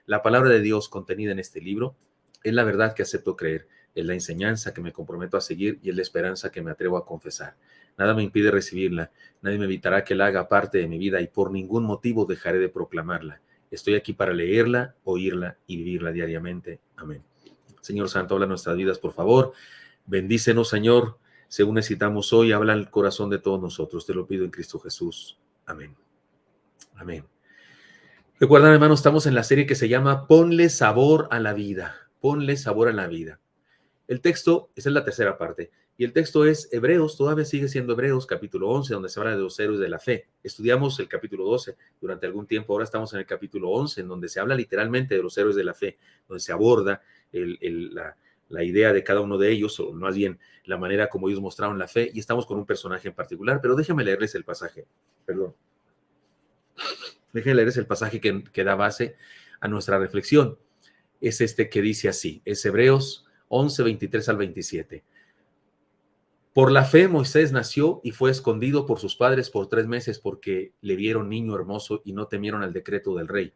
La palabra de Dios contenida en este libro es la verdad que acepto creer, es la enseñanza que me comprometo a seguir y es la esperanza que me atrevo a confesar. Nada me impide recibirla, nadie me evitará que la haga parte de mi vida y por ningún motivo dejaré de proclamarla. Estoy aquí para leerla, oírla y vivirla diariamente. Amén. Señor Santo, habla nuestras vidas, por favor. Bendícenos, Señor, según necesitamos hoy. Habla al corazón de todos nosotros. Te lo pido en Cristo Jesús. Amén. Amén. Recuerdan, hermanos, estamos en la serie que se llama Ponle sabor a la vida. Ponle sabor a la vida. El texto, esa es la tercera parte, y el texto es Hebreos, todavía sigue siendo Hebreos, capítulo 11, donde se habla de los héroes de la fe. Estudiamos el capítulo 12 durante algún tiempo, ahora estamos en el capítulo 11, en donde se habla literalmente de los héroes de la fe, donde se aborda la idea de cada uno de ellos, o más bien la manera como ellos mostraron la fe, y estamos con un personaje en particular, pero déjenme leerles el pasaje, perdón. Déjenme leerles el pasaje que da base a nuestra reflexión. Es este que dice así, es Hebreos 11, 23 al 27. Por la fe Moisés nació y fue escondido por sus padres por 3 meses porque le vieron niño hermoso y no temieron al decreto del rey.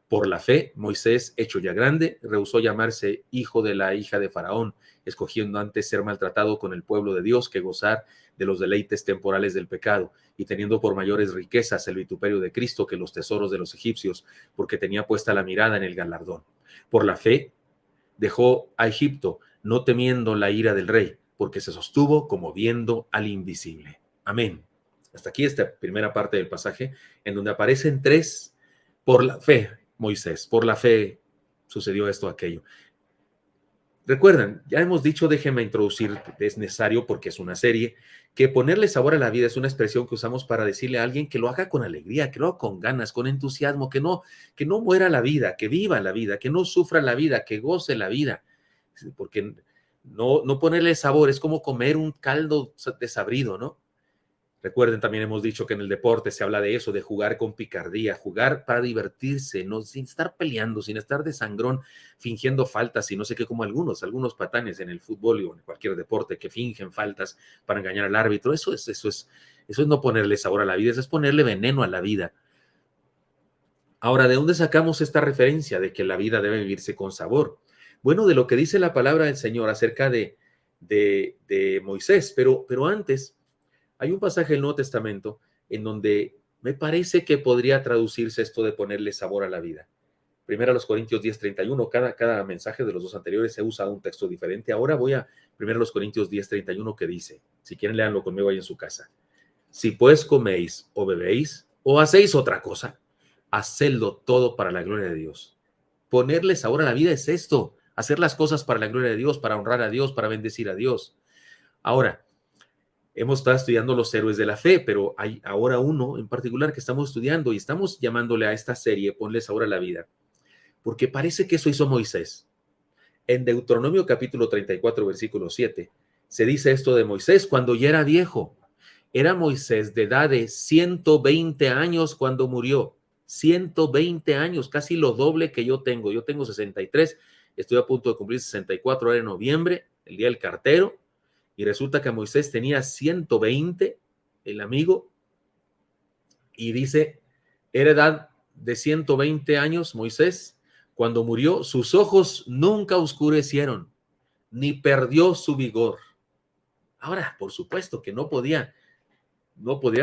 Por la fe Moisés, hecho ya grande, rehusó llamarse hijo de la hija de Faraón, escogiendo antes ser maltratado con el pueblo de Dios que gozar de los deleites temporales del pecado, y teniendo por mayores riquezas el vituperio de Cristo que los tesoros de los egipcios, porque tenía puesta la mirada en el galardón. Por la fe dejó a Egipto, no temiendo la ira del rey, porque se sostuvo como viendo al invisible. Amén. Hasta aquí esta primera parte del pasaje, en donde aparecen 3, por la fe, Moisés, por la fe sucedió esto, aquello. Recuerdan, ya hemos dicho, déjenme introducir, es necesario porque es una serie, que ponerle sabor a la vida es una expresión que usamos para decirle a alguien que lo haga con alegría, que lo haga con ganas, con entusiasmo, que no muera la vida, que viva la vida, que no sufra la vida, que goce la vida. Porque no ponerle sabor es como comer un caldo desabrido, ¿no? Recuerden, también hemos dicho que en el deporte se habla de eso, de jugar con picardía, jugar para divertirse, no sin estar peleando, sin estar de sangrón, fingiendo faltas y no sé qué, como algunos patanes en el fútbol o en cualquier deporte que fingen faltas para engañar al árbitro. Eso es no ponerle sabor a la vida, eso es ponerle veneno a la vida. Ahora, ¿de dónde sacamos esta referencia de que la vida debe vivirse con sabor? Bueno, de lo que dice la palabra del Señor acerca de Moisés, pero antes hay un pasaje del Nuevo Testamento en donde me parece que podría traducirse esto de ponerle sabor a la vida. Primero a los Corintios 10:31, cada mensaje de los dos anteriores se usa un texto diferente. Ahora voy a primero a los Corintios 10:31 que dice, si quieren léanlo conmigo ahí en su casa. Si pues coméis o bebéis o hacéis otra cosa, hacedlo todo para la gloria de Dios. Ponerle sabor a la vida es esto, hacer las cosas para la gloria de Dios, para honrar a Dios, para bendecir a Dios. Ahora, hemos estado estudiando los héroes de la fe, pero hay ahora uno en particular que estamos estudiando y estamos llamándole a esta serie Ponle sabor a la vida, porque parece que eso hizo Moisés. En Deuteronomio capítulo 34, versículo 7, se dice esto de Moisés cuando ya era viejo. Era Moisés de edad de 120 años cuando murió. 120 años, casi lo doble que yo tengo. Yo tengo 63, estoy a punto de cumplir 64 ahora en noviembre, el día del cartero. Y resulta que Moisés tenía 120, el amigo, y dice, era edad de 120 años Moisés, cuando murió, sus ojos nunca oscurecieron, ni perdió su vigor. Ahora, por supuesto que no podía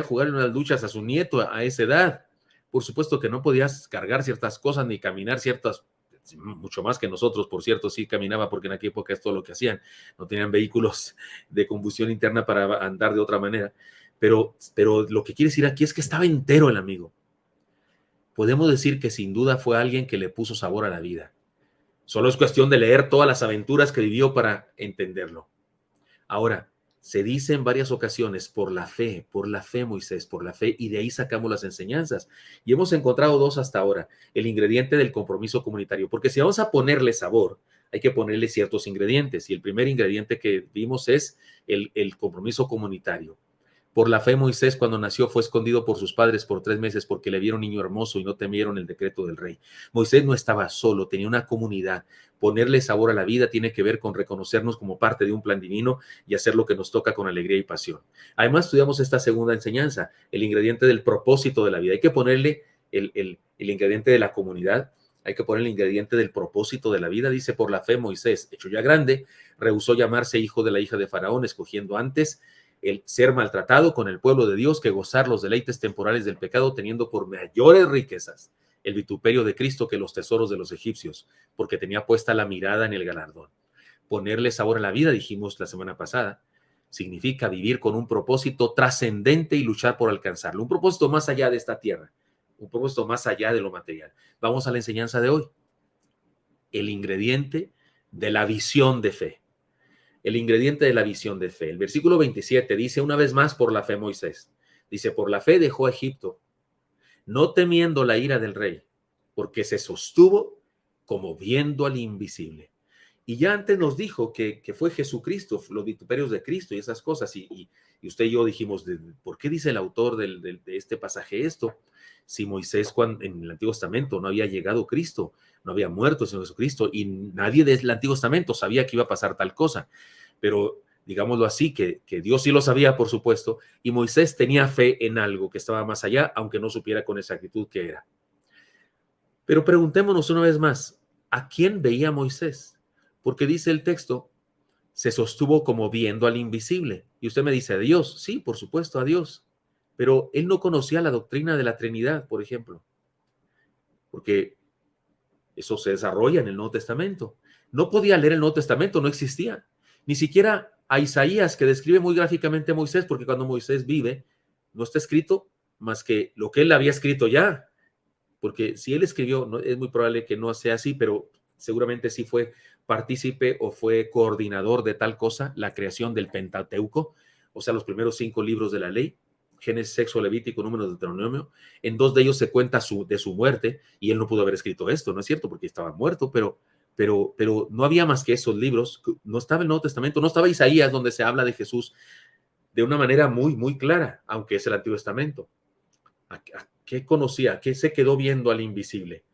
jugar en unas luchas a su nieto a esa edad. Por supuesto que no podías cargar ciertas cosas ni caminar ciertas, mucho más que nosotros, por cierto, sí caminaba porque en aquella época es todo lo que hacían. No tenían vehículos de combustión interna para andar de otra manera. Pero lo que quiere decir aquí es que estaba entero el amigo. Podemos decir que sin duda fue alguien que le puso sabor a la vida. Solo es cuestión de leer todas las aventuras que vivió para entenderlo. Ahora, se dice en varias ocasiones, por la fe, Moisés, por la fe, y de ahí sacamos las enseñanzas. Y hemos encontrado 2 hasta ahora, el ingrediente del compromiso comunitario, porque si vamos a ponerle sabor, hay que ponerle ciertos ingredientes, y el primer ingrediente que vimos es el compromiso comunitario. Por la fe, Moisés, cuando nació, fue escondido por sus padres por 3 meses porque le vieron niño hermoso y no temieron el decreto del rey. Moisés no estaba solo, tenía una comunidad. Ponerle sabor a la vida tiene que ver con reconocernos como parte de un plan divino y hacer lo que nos toca con alegría y pasión. Además, estudiamos esta segunda enseñanza, el ingrediente del propósito de la vida. Hay que ponerle el ingrediente de la comunidad. Hay que poner el ingrediente del propósito de la vida. Dice, por la fe Moisés, hecho ya grande, rehusó llamarse hijo de la hija de Faraón, escogiendo antes el ser maltratado con el pueblo de Dios que gozar los deleites temporales del pecado, teniendo por mayores riquezas el vituperio de Cristo que los tesoros de los egipcios, porque tenía puesta la mirada en el galardón. Ponerle sabor a la vida, dijimos la semana pasada, significa vivir con un propósito trascendente y luchar por alcanzarlo. Un propósito más allá de esta tierra, un propósito más allá de lo material. Vamos a la enseñanza de hoy. El ingrediente de la visión de fe. El ingrediente de la visión de fe. El versículo 27 dice una vez más por la fe Moisés. Dice, por la fe dejó a Egipto, no temiendo la ira del rey, porque se sostuvo como viendo al invisible. Y ya antes nos dijo que fue Jesucristo, los vituperios de Cristo y esas cosas. Y usted y yo dijimos, ¿por qué dice el autor de este pasaje esto? Si Moisés en el Antiguo Testamento no había llegado Cristo, no había muerto el Señor Jesucristo, y nadie del Antiguo Testamento sabía que iba a pasar tal cosa. Pero digámoslo así, que Dios sí lo sabía, por supuesto, y Moisés tenía fe en algo que estaba más allá, aunque no supiera con exactitud qué era. Pero preguntémonos una vez más, ¿a quién veía Moisés? Porque dice el texto, se sostuvo como viendo al invisible. Y usted me dice, ¿a Dios? Sí, por supuesto, a Dios. Pero él no conocía la doctrina de la Trinidad, por ejemplo, porque eso se desarrolla en el Nuevo Testamento. No podía leer el Nuevo Testamento, no existía. Ni siquiera a Isaías, que describe muy gráficamente a Moisés, porque cuando Moisés vive, no está escrito más que lo que él había escrito ya. Porque si él escribió, no, es muy probable que no sea así, pero seguramente sí fue partícipe o fue coordinador de tal cosa, la creación del Pentateuco, o sea, los primeros 5 libros de la ley, Génesis, Éxodo, Levítico, Números, Deuteronomio. En 2 de ellos se cuenta de su muerte, y él no pudo haber escrito esto, ¿no es cierto? Porque estaba muerto, pero no había más que esos libros. No estaba el Nuevo Testamento, no estaba Isaías, donde se habla de Jesús de una manera muy, muy clara, aunque es el Antiguo Testamento. ¿A qué conocía? ¿A qué se quedó viendo al invisible?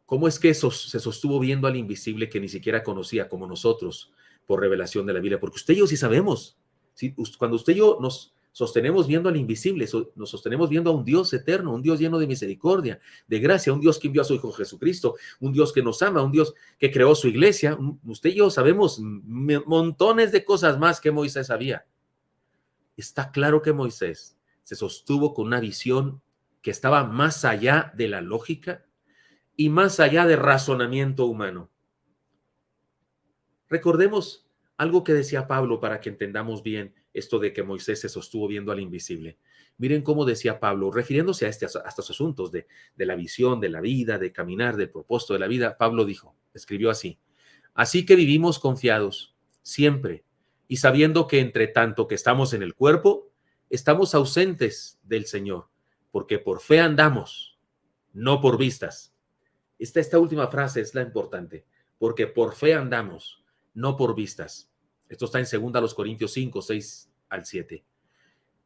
¿Cómo es que eso se sostuvo viendo al invisible que ni siquiera conocía, como nosotros, por revelación de la Biblia? Porque usted y yo sí sabemos. ¿Sí? Cuando usted y yo nos sostenemos viendo al invisible, nos sostenemos viendo a un Dios eterno, un Dios lleno de misericordia, de gracia, un Dios que envió a su Hijo Jesucristo, un Dios que nos ama, un Dios que creó su iglesia. Usted y yo sabemos montones de cosas más que Moisés sabía. Está claro que Moisés se sostuvo con una visión que estaba más allá de la lógica y más allá de razonamiento humano. Recordemos algo que decía Pablo para que entendamos bien esto de que Moisés se sostuvo viendo al invisible. Miren cómo decía Pablo, refiriéndose a estos asuntos de la visión, de la vida, de caminar, del propósito de la vida. Pablo dijo, escribió así: así que vivimos confiados siempre y sabiendo que entre tanto que estamos en el cuerpo, estamos ausentes del Señor, porque por fe andamos, no por vistas. Esta última frase es la importante, porque por fe andamos, no por vistas. Esto está en 2 Corintios 5, 6 al 7.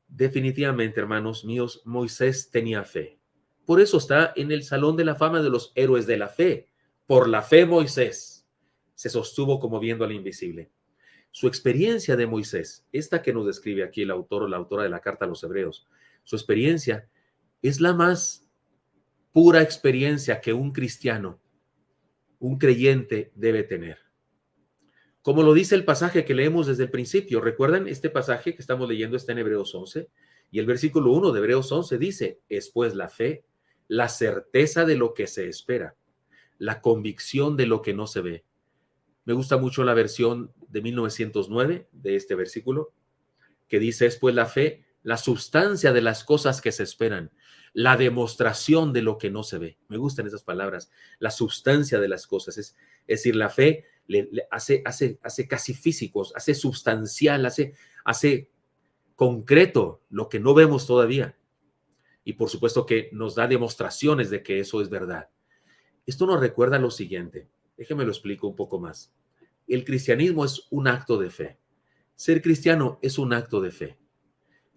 Definitivamente, hermanos míos, Moisés tenía fe. Por eso está en el Salón de la Fama de los Héroes de la Fe. Por la fe, Moisés se sostuvo como viendo al invisible. Su experiencia de Moisés, esta que nos describe aquí el autor o la autora de la carta a los Hebreos, su experiencia es la más pura experiencia que un cristiano, un creyente debe tener. Como lo dice el pasaje que leemos desde el principio. ¿Recuerdan? Este pasaje que estamos leyendo está en Hebreos 11 y el versículo 1 de Hebreos 11 dice, es pues la fe, la certeza de lo que se espera, la convicción de lo que no se ve. Me gusta mucho la versión de 1909 de este versículo, que dice, es pues la fe, la sustancia de las cosas que se esperan, la demostración de lo que no se ve. Me gustan esas palabras, la sustancia de las cosas. Es decir, la fe le hace casi físicos, hace sustancial, hace concreto lo que no vemos todavía. Y por supuesto que nos da demostraciones de que eso es verdad. Esto nos recuerda lo siguiente. Déjeme lo explico un poco más. El cristianismo es un acto de fe. Ser cristiano es un acto de fe.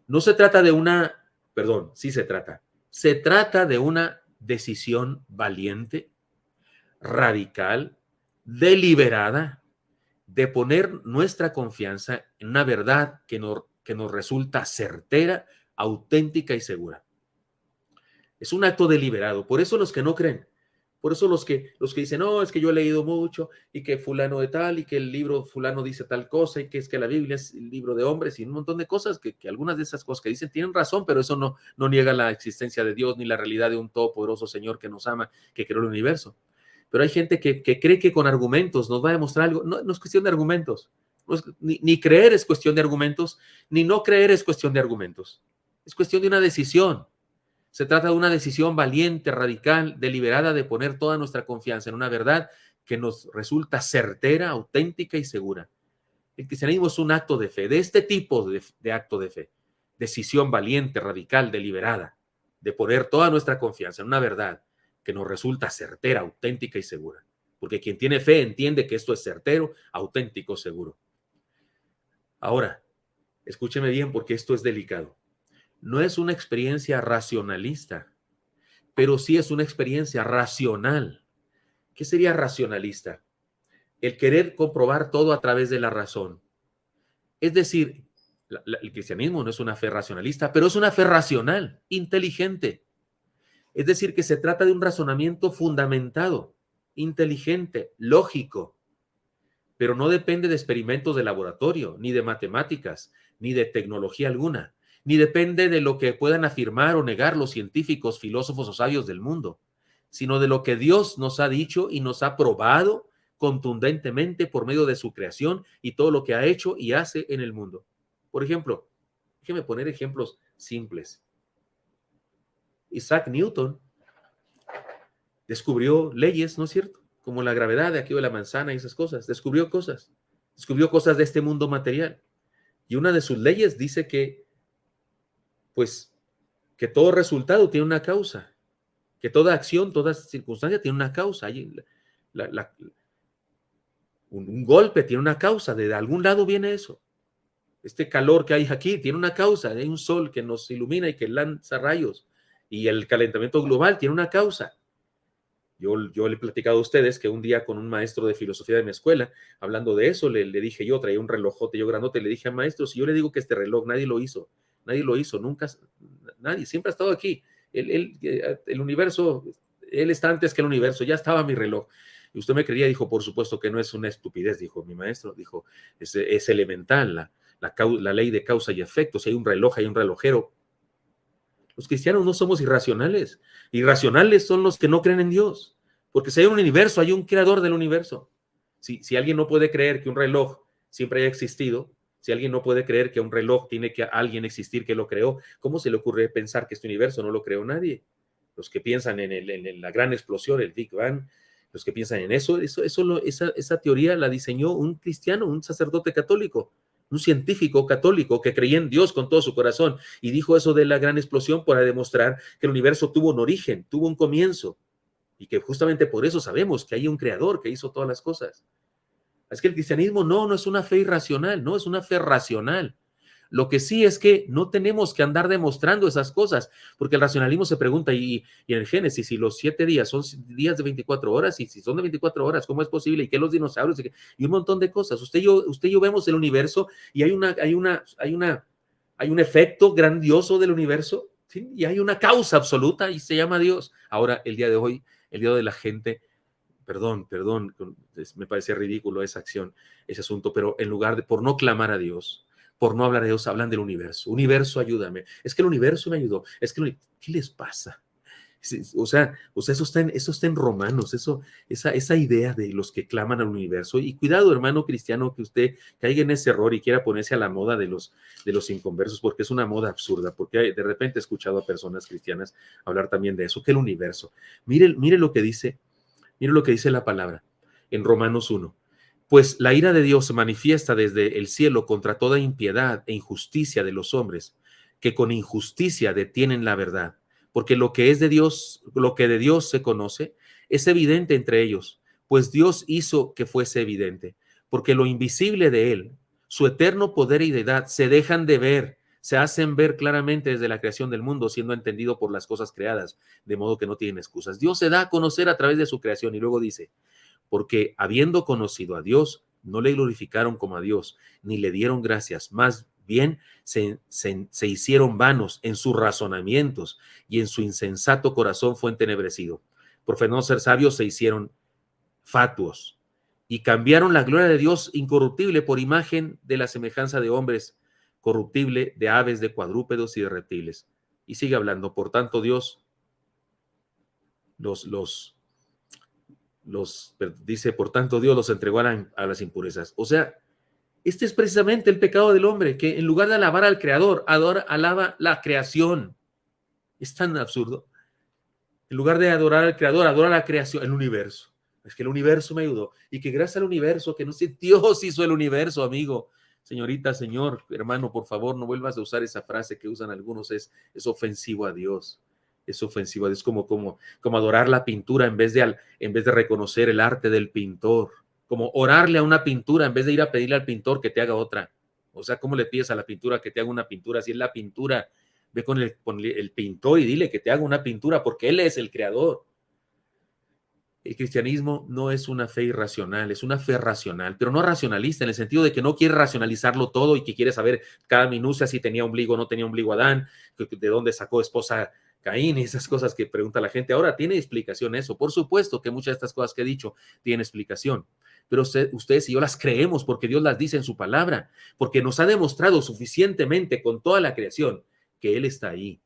No se trata de sí se trata. Se trata de una decisión valiente, radical, deliberada, de poner nuestra confianza en una verdad que nos resulta certera, auténtica y segura. Es un acto deliberado. Por eso los que no creen, por eso los que dicen, no, es que yo he leído mucho y que fulano de tal y que el libro fulano dice tal cosa y que es que la Biblia es el libro de hombres y un montón de cosas, que algunas de esas cosas que dicen tienen razón, pero eso no niega la existencia de Dios ni la realidad de un todopoderoso Señor que nos ama, que creó el universo. Pero hay gente que cree que con argumentos nos va a demostrar algo. No es cuestión de argumentos. No es, ni creer es cuestión de argumentos, ni no creer es cuestión de argumentos. Es cuestión de una decisión. Se trata de una decisión valiente, radical, deliberada de poner toda nuestra confianza en una verdad que nos resulta certera, auténtica y segura. El cristianismo es un acto de fe, de este tipo de acto de fe. Decisión valiente, radical, deliberada, de poner toda nuestra confianza en una verdad que nos resulta certera, auténtica y segura. Porque quien tiene fe entiende que esto es certero, auténtico, seguro. Ahora, escúcheme bien porque esto es delicado. No es una experiencia racionalista, pero sí es una experiencia racional. ¿Qué sería racionalista? El querer comprobar todo a través de la razón. Es decir, el cristianismo no es una fe racionalista, pero es una fe racional, inteligente. Es decir, que se trata de un razonamiento fundamentado, inteligente, lógico, pero no depende de experimentos de laboratorio, ni de matemáticas, ni de tecnología alguna, ni depende de lo que puedan afirmar o negar los científicos, filósofos o sabios del mundo, sino de lo que Dios nos ha dicho y nos ha probado contundentemente por medio de su creación y todo lo que ha hecho y hace en el mundo. Por ejemplo, déjeme poner ejemplos simples. Isaac Newton descubrió leyes, ¿no es cierto? Como la gravedad de aquí de la manzana y esas cosas. Descubrió cosas de este mundo material. Y una de sus leyes dice que, pues, que todo resultado tiene una causa, que toda acción, toda circunstancia tiene una causa. Hay un golpe tiene una causa, de algún lado viene eso. Este calor que hay aquí tiene una causa, hay un sol que nos ilumina y que lanza rayos. Y el calentamiento global tiene una causa. Yo le he platicado a ustedes que un día con un maestro de filosofía de mi escuela, hablando de eso, le dije yo, traía un relojote yo grandote, le dije al maestro, si yo le digo que este reloj nadie lo hizo, nunca, nadie, siempre ha estado aquí. El universo, él está antes que el universo, ya estaba mi reloj. Y usted me creía, dijo, por supuesto que no es una estupidez, dijo mi maestro, dijo, es elemental la ley de causa y efecto, si hay un reloj, hay un relojero. Los cristianos no somos irracionales. Irracionales son los que no creen en Dios. Porque si hay un universo, hay un creador del universo. Si alguien no puede creer que un reloj siempre haya existido, si alguien no puede creer que un reloj tiene que alguien existir que lo creó, ¿cómo se le ocurre pensar que este universo no lo creó nadie? Los que piensan en la gran explosión, el Big Bang, los que piensan en esa teoría la diseñó un cristiano, un sacerdote católico, un científico católico que creía en Dios con todo su corazón y dijo eso de la gran explosión para demostrar que el universo tuvo un origen, tuvo un comienzo y que justamente por eso sabemos que hay un creador que hizo todas las cosas. Es que el cristianismo no es una fe irracional, no es una fe racional. Lo que sí es que no tenemos que andar demostrando esas cosas, porque el racionalismo se pregunta, y en el Génesis, si los 7 días son días de 24 horas, y si son de 24 horas, ¿cómo es posible? ¿Y qué los dinosaurios? Y un montón de cosas. Usted y yo vemos el universo y hay un efecto grandioso del universo, ¿sí? Y hay una causa absoluta y se llama Dios. Ahora, el día de hoy, el día de la gente, perdón, me parece ridículo esa acción, ese asunto, pero en lugar de, por no clamar a Dios, por no hablar de Dios, hablan del universo. Universo, ayúdame. Es que el universo me ayudó. ¿Qué les pasa? O sea, eso está en Romanos, esa idea de los que claman al universo. Y cuidado, hermano cristiano, que usted caiga en ese error y quiera ponerse a la moda de los inconversos, porque es una moda absurda, porque de repente he escuchado a personas cristianas hablar también de eso, que el universo. Mire lo que dice la palabra en Romanos 1. Pues la ira de Dios se manifiesta desde el cielo contra toda impiedad e injusticia de los hombres, que con injusticia detienen la verdad. Porque lo que es de Dios, lo que de Dios se conoce, es evidente entre ellos, pues Dios hizo que fuese evidente. Porque lo invisible de Él, su eterno poder y deidad, se dejan de ver, se hacen ver claramente desde la creación del mundo, siendo entendido por las cosas creadas, de modo que no tienen excusas. Dios se da a conocer a través de su creación y luego dice, porque habiendo conocido a Dios, no le glorificaron como a Dios, ni le dieron gracias, más bien se hicieron vanos en sus razonamientos y en su insensato corazón fue entenebrecido. Por no ser sabios se hicieron fatuos y cambiaron la gloria de Dios incorruptible por imagen de la semejanza de hombres corruptible, de aves, de cuadrúpedos y de reptiles. Y sigue hablando, por tanto Dios dice, por tanto Dios los entregó a las impurezas. O sea, este es precisamente el pecado del hombre, que en lugar de alabar al Creador, alaba la creación. Es tan absurdo. En lugar de adorar al Creador, adora la creación, el universo. Es que el universo me ayudó. Y que gracias al universo, que no sé, Dios hizo el universo, amigo. Señorita, señor, hermano, por favor, no vuelvas a usar esa frase que usan algunos. Es ofensivo a Dios. Es ofensivo a Dios. Como adorar la pintura en vez de reconocer el arte del pintor. Como orarle a una pintura en vez de ir a pedirle al pintor que te haga otra. O sea, ¿cómo le pides a la pintura que te haga una pintura? Si es la pintura, ve con el pintor y dile que te haga una pintura porque él es el creador. El cristianismo no es una fe irracional, es una fe racional, pero no racionalista en el sentido de que no quiere racionalizarlo todo y que quiere saber cada minucia si tenía ombligo o no tenía ombligo Adán, de dónde sacó esposa Caín y esas cosas que pregunta la gente. Ahora, ¿tiene explicación eso? Por supuesto que muchas de estas cosas que he dicho tienen explicación, pero ustedes y yo las creemos porque Dios las dice en su palabra, porque nos ha demostrado suficientemente con toda la creación que Él está ahí.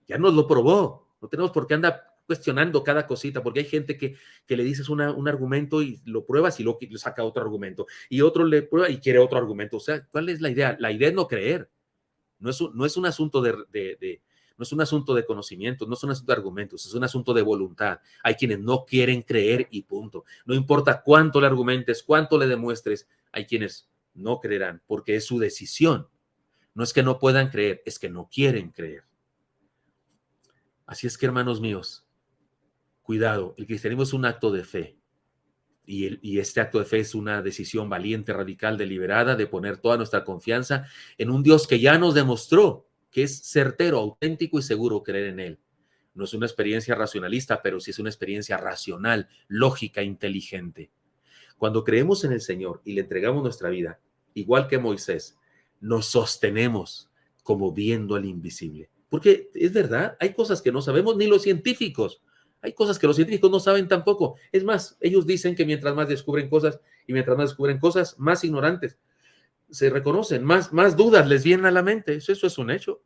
Ya nos lo probó, no tenemos por qué andar cuestionando cada cosita, porque hay gente que le dices un argumento y lo pruebas y lo saca otro argumento, y otro le prueba y quiere otro argumento. O sea, ¿cuál es la idea? La idea es no creer. No es un asunto no es un asunto de conocimiento, no es un asunto de argumentos, es un asunto de voluntad. Hay quienes no quieren creer y punto. No importa cuánto le argumentes, cuánto le demuestres, hay quienes no creerán porque es su decisión. No es que no puedan creer, es que no quieren creer. Así es que, hermanos míos, cuidado, el cristianismo es un acto de fe. Y este acto de fe es una decisión valiente, radical, deliberada de poner toda nuestra confianza en un Dios que ya nos demostró que es certero, auténtico y seguro creer en Él. No es una experiencia racionalista, pero sí es una experiencia racional, lógica, inteligente. Cuando creemos en el Señor y le entregamos nuestra vida, igual que Moisés, nos sostenemos como viendo al invisible. Porque es verdad, hay cosas que no sabemos ni los científicos. Hay cosas que los científicos no saben tampoco. Es más, ellos dicen que mientras más descubren cosas y mientras más descubren cosas, más ignorantes se reconocen, más dudas les vienen a la mente. Eso es un hecho.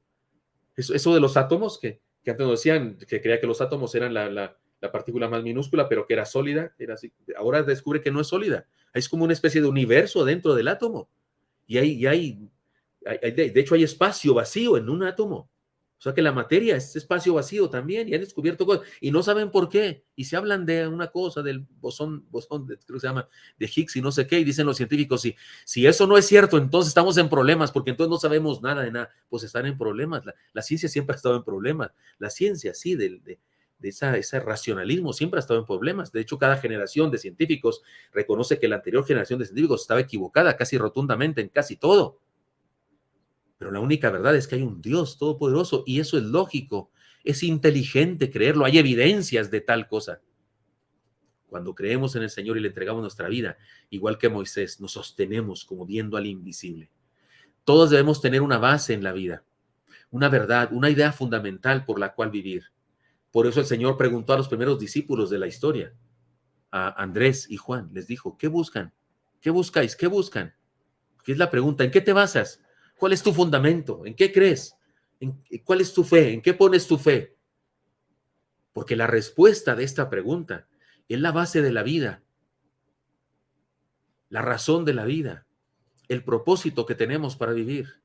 Eso de los átomos, que antes nos decían que creía que los átomos eran la partícula más minúscula, pero que era sólida, era así. Ahora descubre que no es sólida. Es como una especie de universo dentro del átomo. Y de hecho, hay espacio vacío en un átomo. O sea que la materia es espacio vacío también, y han descubierto cosas, y no saben por qué. Y se hablan de una cosa, del bosón creo que se llama, de Higgs y no sé qué, y dicen los científicos, si eso no es cierto, entonces estamos en problemas, porque entonces no sabemos nada de nada. Pues están en problemas. La ciencia siempre ha estado en problemas. La ciencia, sí, de ese racionalismo siempre ha estado en problemas. De hecho, cada generación de científicos reconoce que la anterior generación de científicos estaba equivocada casi rotundamente en casi todo. Pero la única verdad es que hay un Dios todopoderoso y eso es lógico, es inteligente creerlo, hay evidencias de tal cosa. Cuando creemos en el Señor y le entregamos nuestra vida, igual que Moisés, nos sostenemos como viendo al invisible. Todos debemos tener una base en la vida, una verdad, una idea fundamental por la cual vivir. Por eso el Señor preguntó a los primeros discípulos de la historia, a Andrés y Juan, les dijo, ¿qué buscan? ¿Qué buscáis? ¿Qué buscan? ¿Qué es la pregunta? ¿En qué te basas? ¿Cuál es tu fundamento? ¿En qué crees? ¿Cuál es tu fe? ¿En qué pones tu fe? Porque la respuesta de esta pregunta es la base de la vida, la razón de la vida, el propósito que tenemos para vivir.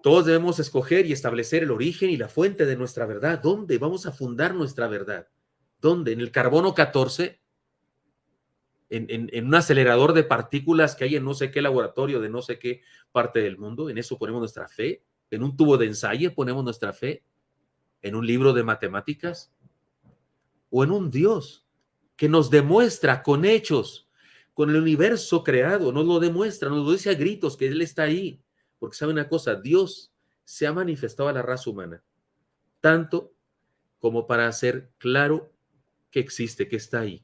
Todos debemos escoger y establecer el origen y la fuente de nuestra verdad. ¿Dónde vamos a fundar nuestra verdad? ¿Dónde? ¿En el carbono 14? ¿En un acelerador de partículas que hay en no sé qué laboratorio de no sé qué parte del mundo? ¿En eso ponemos nuestra fe? ¿En un tubo de ensayo ponemos nuestra fe? ¿En un libro de matemáticas? ¿O en un Dios que nos demuestra con hechos, con el universo creado, nos lo demuestra, nos lo dice a gritos que Él está ahí? Porque sabe una cosa, Dios se ha manifestado a la raza humana, tanto como para hacer claro que existe, que está ahí.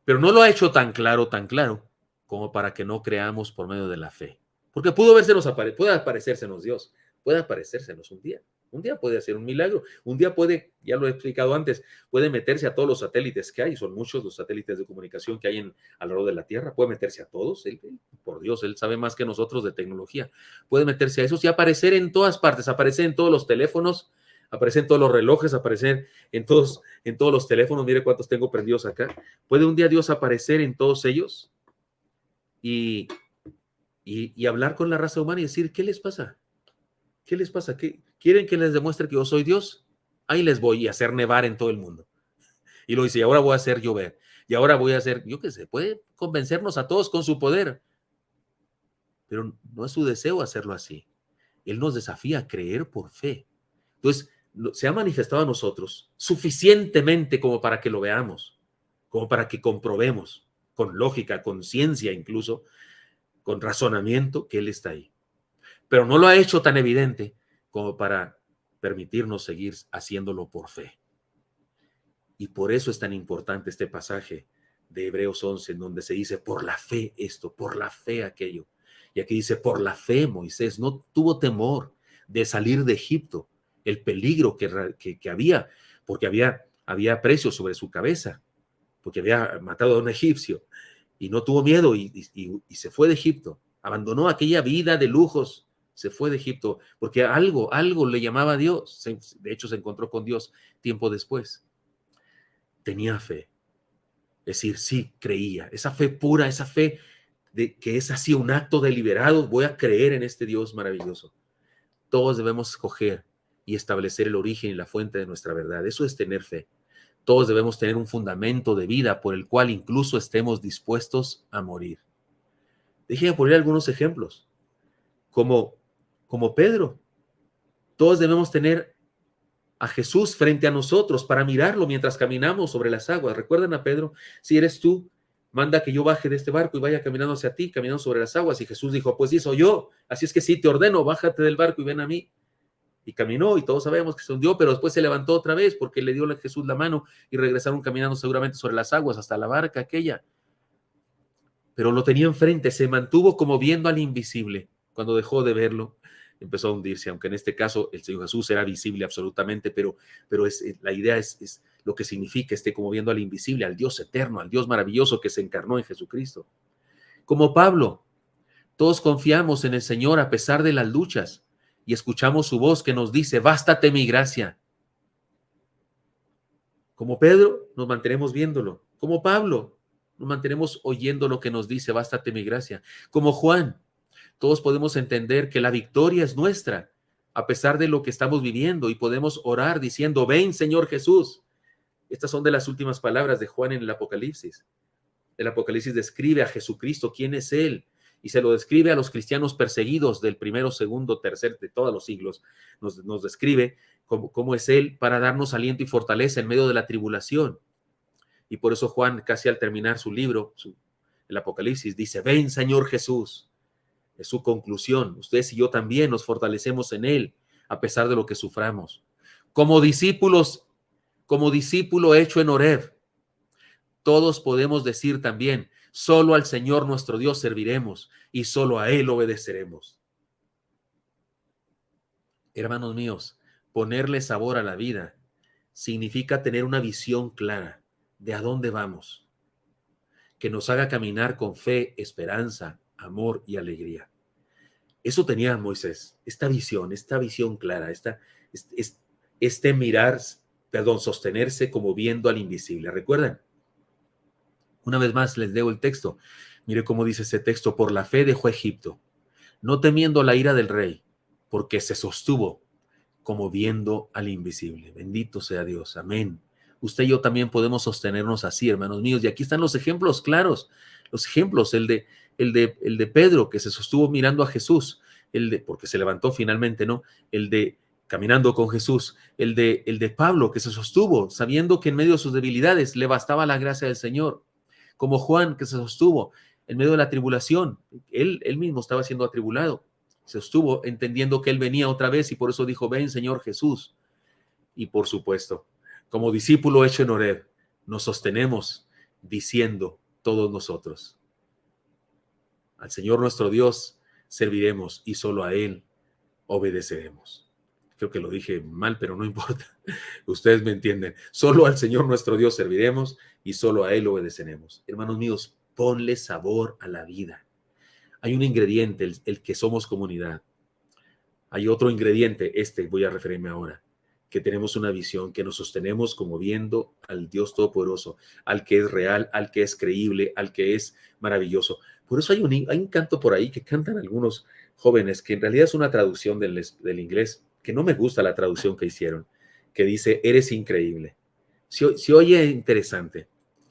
Pero no lo ha hecho tan claro, como para que no creamos por medio de la fe. Porque puede aparecérsenos Dios, puede aparecérsenos un día. Un día puede hacer un milagro, un día puede, ya lo he explicado antes, puede meterse a todos los satélites que hay, son muchos los satélites de comunicación que hay alrededor de la Tierra, puede meterse a todos, por Dios, él sabe más que nosotros de tecnología, puede meterse a esos y aparecer en todas partes, aparecer en todos los teléfonos, aparecer en todos los relojes, aparecer en todos los teléfonos, mire cuántos tengo prendidos acá, puede un día Dios aparecer en todos ellos y hablar con la raza humana y decir, ¿qué les pasa? ¿Qué les pasa? ¿Quieren que les demuestre que yo soy Dios? Ahí les voy a hacer nevar en todo el mundo. Y lo dice, y ahora voy a hacer llover. Y ahora voy a hacer, yo qué sé, puede convencernos a todos con su poder. Pero no es su deseo hacerlo así. Él nos desafía a creer por fe. Entonces, se ha manifestado a nosotros suficientemente como para que lo veamos, como para que comprobemos, con lógica, con ciencia incluso, con razonamiento, que Él está ahí. Pero no lo ha hecho tan evidente como para permitirnos seguir haciéndolo por fe. Y por eso es tan importante este pasaje de Hebreos 11, en donde se dice, por la fe esto, por la fe aquello. Y aquí dice, por la fe Moisés no tuvo temor de salir de Egipto, el peligro que había, porque había precio sobre su cabeza, porque había matado a un egipcio, y no tuvo miedo y se fue de Egipto, abandonó aquella vida de lujos, se fue de Egipto, porque algo le llamaba a Dios. De hecho, se encontró con Dios tiempo después. Tenía fe, es decir, sí creía, esa fe pura, esa fe de que es así un acto deliberado, voy a creer en este Dios maravilloso. Todos debemos escoger y establecer el origen y la fuente de nuestra verdad. Eso es tener fe. Todos debemos tener un fundamento de vida por el cual incluso estemos dispuestos a morir. Déjenme poner algunos ejemplos. Como Pedro, todos debemos tener a Jesús frente a nosotros para mirarlo mientras caminamos sobre las aguas. ¿Recuerdan a Pedro? Si eres tú, manda que yo baje de este barco y vaya caminando hacia ti, caminando sobre las aguas. Y Jesús dijo, pues sí, soy yo. Así es que sí, te ordeno, bájate del barco y ven a mí. Y caminó, y todos sabemos que se hundió, pero después se levantó otra vez porque le dio a Jesús la mano y regresaron caminando seguramente sobre las aguas hasta la barca aquella. Pero lo tenía enfrente, se mantuvo como viendo al invisible. Cuando dejó de verlo, empezó a hundirse, aunque en este caso el Señor Jesús era visible absolutamente, pero la idea es lo que significa como viendo al invisible, al Dios eterno, al Dios maravilloso que se encarnó en Jesucristo. Como Pablo, todos confiamos en el Señor a pesar de las luchas y escuchamos su voz que nos dice, bástate mi gracia. Como Pedro, nos mantenemos viéndolo. Como Pablo, nos mantenemos oyendo lo que nos dice, bástate mi gracia. Como Juan, todos podemos entender que la victoria es nuestra, a pesar de lo que estamos viviendo, y podemos orar diciendo, ven Señor Jesús. Estas son de las últimas palabras de Juan en el Apocalipsis. El Apocalipsis describe a Jesucristo, quién es Él, y se lo describe a los cristianos perseguidos del primero, segundo, tercer, de todos los siglos. Nos describe cómo es Él para darnos aliento y fortaleza en medio de la tribulación. Y por eso Juan, casi al terminar su libro, el Apocalipsis, dice, ven Señor Jesús. Es su conclusión. Ustedes y yo también nos fortalecemos en Él, a pesar de lo que suframos. Como discípulo hecho en Horeb, todos podemos decir también, solo al Señor nuestro Dios serviremos y solo a Él obedeceremos. Hermanos míos, ponerle sabor a la vida significa tener una visión clara de a dónde vamos, que nos haga caminar con fe, esperanza, amor y alegría. Eso tenía Moisés, esta visión clara, sostenerse como viendo al invisible. ¿Recuerdan? Una vez más les leo el texto. Mire cómo dice ese texto. Por la fe dejó Egipto, no temiendo la ira del rey, porque se sostuvo como viendo al invisible. Bendito sea Dios. Amén. Usted y yo también podemos sostenernos así, hermanos míos. Y aquí están los ejemplos claros. Los ejemplos, el de Pedro, que se sostuvo mirando a Jesús, porque se levantó finalmente, ¿no? El de caminando con Jesús, el de Pablo, que se sostuvo, sabiendo que en medio de sus debilidades le bastaba la gracia del Señor. Como Juan, que se sostuvo en medio de la tribulación. Él mismo estaba siendo atribulado. Se sostuvo entendiendo que él venía otra vez y por eso dijo, ven Señor Jesús. Y por supuesto, como discípulo hecho en Horeb, nos sostenemos diciendo todos nosotros, al Señor nuestro Dios serviremos y solo a Él obedeceremos. Creo que lo dije mal, pero no importa. Ustedes me entienden. Solo al Señor nuestro Dios serviremos y solo a Él obedeceremos. Hermanos míos, ponle sabor a la vida. Hay un ingrediente, el que somos comunidad. Hay otro ingrediente, voy a referirme ahora, que tenemos una visión, que nos sostenemos como viendo al Dios Todopoderoso, al que es real, al que es creíble, al que es maravilloso. Por eso hay un canto por ahí que cantan algunos jóvenes, que en realidad es una traducción del inglés, que no me gusta la traducción que hicieron, que dice, eres increíble. Se oye interesante,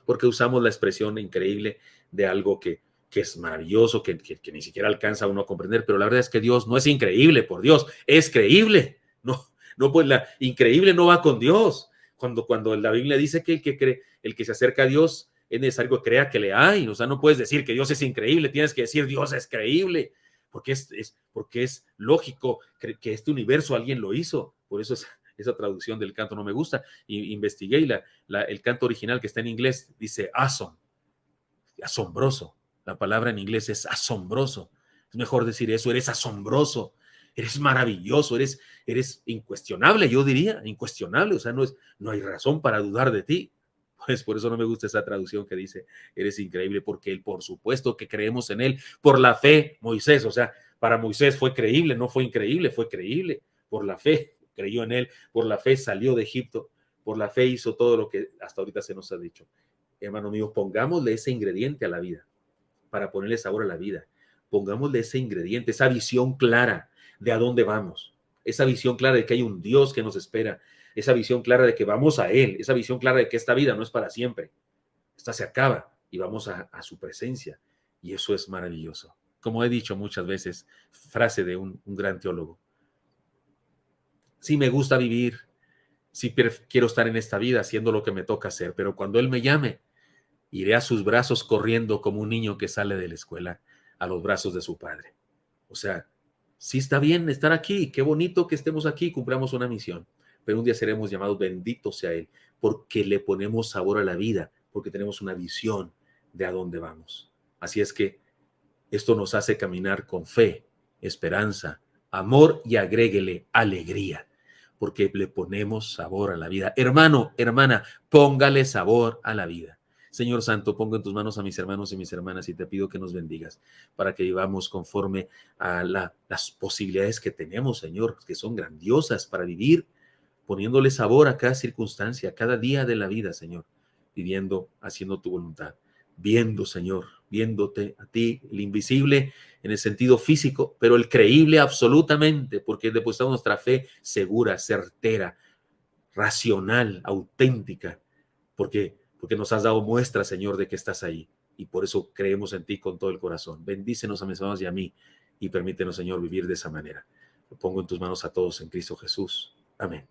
porque usamos la expresión increíble de algo que es maravilloso, que ni siquiera alcanza uno a comprender, pero la verdad es que Dios no es increíble, por Dios, es creíble. No, pues la increíble no va con Dios. Cuando la Biblia dice que el que se acerca a Dios es necesario que crea que le hay. O sea, no puedes decir que Dios es increíble, tienes que decir Dios es creíble, porque es lógico que este universo alguien lo hizo. Por eso esa traducción del canto no me gusta. Y investigué y el canto original que está en inglés dice awesome, asombroso. La palabra en inglés es asombroso. Es mejor decir eso, eres asombroso, eres maravilloso, eres incuestionable, yo diría, incuestionable. O sea, no hay razón para dudar de ti. Pues por eso no me gusta esa traducción que dice, eres increíble, porque él, por supuesto que creemos en él, por la fe, Moisés, o sea, para Moisés fue creíble, no fue increíble, fue creíble, por la fe, creyó en él, por la fe salió de Egipto, por la fe hizo todo lo que hasta ahorita se nos ha dicho. Hermano mío, pongámosle ese ingrediente a la vida, para ponerle sabor a la vida. Pongámosle ese ingrediente, esa visión clara de a dónde vamos, esa visión clara de que hay un Dios que nos espera, esa visión clara de que vamos a Él, esa visión clara de que esta vida no es para siempre, esta se acaba y vamos a su presencia. Y eso es maravilloso. Como he dicho muchas veces, frase de un gran teólogo, sí me gusta vivir, sí quiero estar en esta vida haciendo lo que me toca hacer, pero cuando Él me llame, iré a sus brazos corriendo como un niño que sale de la escuela a los brazos de su padre. O sea, sí está bien estar aquí, qué bonito que estemos aquí, cumplamos una misión, pero un día seremos llamados bendito sea Él, porque le ponemos sabor a la vida, porque tenemos una visión de a dónde vamos. Así es que esto nos hace caminar con fe, esperanza, amor y agréguele alegría, porque le ponemos sabor a la vida. Hermano, hermana, póngale sabor a la vida. Señor Santo, pongo en tus manos a mis hermanos y mis hermanas y te pido que nos bendigas para que vivamos conforme a las posibilidades que tenemos, Señor, que son grandiosas para vivir, poniéndole sabor a cada circunstancia, a cada día de la vida, Señor, viviendo, haciendo tu voluntad, viendo, Señor, viéndote a ti, el invisible en el sentido físico, pero el creíble absolutamente, porque depositamos nuestra fe segura, certera, racional, auténtica, porque nos has dado muestra, Señor, de que estás ahí. Y por eso creemos en ti con todo el corazón. Bendícenos a mis hermanos y a mí y permítenos, Señor, vivir de esa manera. Lo pongo en tus manos a todos en Cristo Jesús. Amén.